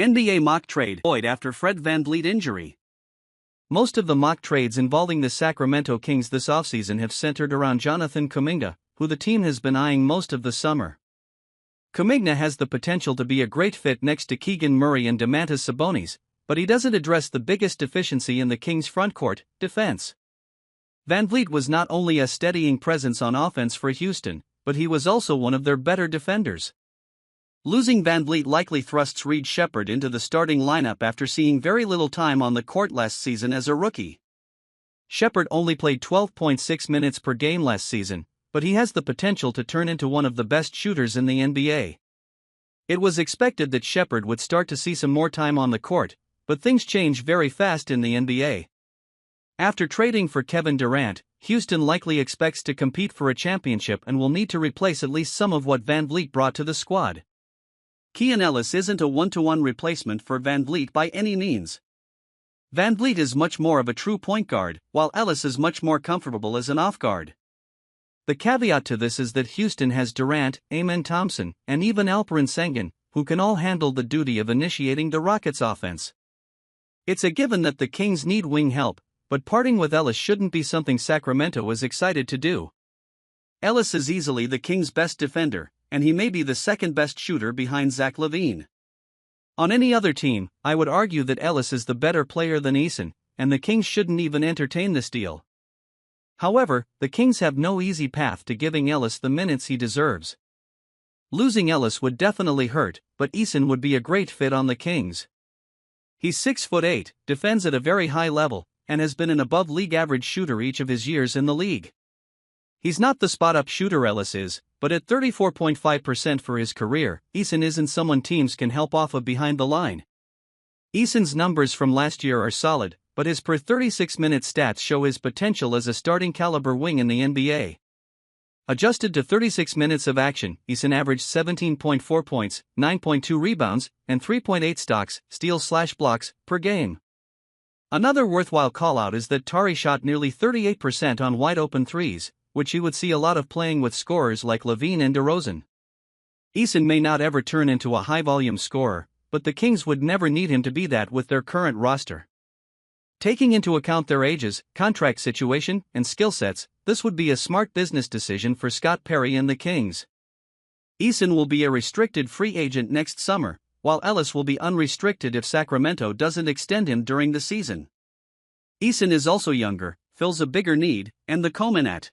NBA mock trade void after Fred VanVleet injury. Most of the mock trades involving the Sacramento Kings this offseason have centered around Jonathan Kuminga, who the team has been eyeing most of the summer. Kumigna has the potential to be a great fit next to Keegan, Murray and Domantas Sabonis, but he doesn't address the biggest deficiency in the Kings' frontcourt, defense. VanVleet was not only a steadying presence on offense for Houston, but he was also one of their better defenders. Losing VanVleet likely thrusts Reese Shepherd into the starting lineup after seeing very little time on the court last season as a rookie. Shepherd only played 12.6 minutes per game last season, but he has the potential to turn into one of the best shooters in the NBA. It was expected that Shepherd would start to see some more time on the court, but things change very fast in the NBA. After trading for Kevin Durant, Houston likely expects to compete for a championship and will need to replace at least some of what VanVleet brought to the squad. Keegan Ellis isn't a one-to-one replacement for VanVleet by any means. VanVleet is much more of a true point guard, while Ellis is much more comfortable as an off-guard. The caveat to this is that Houston has Durant, Amen Thompson, and even Alperen Sengun, who can all handle the duty of initiating the Rockets' offense. It's a given that the Kings need wing help, but parting with Ellis shouldn't be something Sacramento is excited to do. Ellis is easily the Kings' best defender, and he may be the second-best shooter behind Zach LaVine. On any other team, I would argue that Ellis is the better player than Eason, and the Kings shouldn't even entertain this deal. However, the Kings have no easy path to giving Ellis the minutes he deserves. Losing Ellis would definitely hurt, but Eason would be a great fit on the Kings. He's 6'8", defends at a very high level, and has been an above-league average shooter each of his years in the league. He's not the spot-up shooter Ellis is, but at 34.5% for his career, Eason isn't someone teams can help off of behind the line. Eason's numbers from last year are solid, but his per 36-minute stats show his potential as a starting-caliber wing in the NBA. Adjusted to 36 minutes of action, Eason averaged 17.4 points, 9.2 rebounds, and 3.8 steals/blocks per game. Another worthwhile call-out is that Tari shot nearly 38% on wide-open threes, which you would see a lot of playing with scorers like LaVine and DeRozan. Eason may not ever turn into a high-volume scorer, but the Kings would never need him to be that with their current roster. Taking into account their ages, contract situation, and skill sets, this would be a smart business decision for Scott Perry and the Kings. Eason will be a restricted free agent next summer, while Ellis will be unrestricted if Sacramento doesn't extend him during the season. Eason is also younger, fills a bigger need, and the Kumigna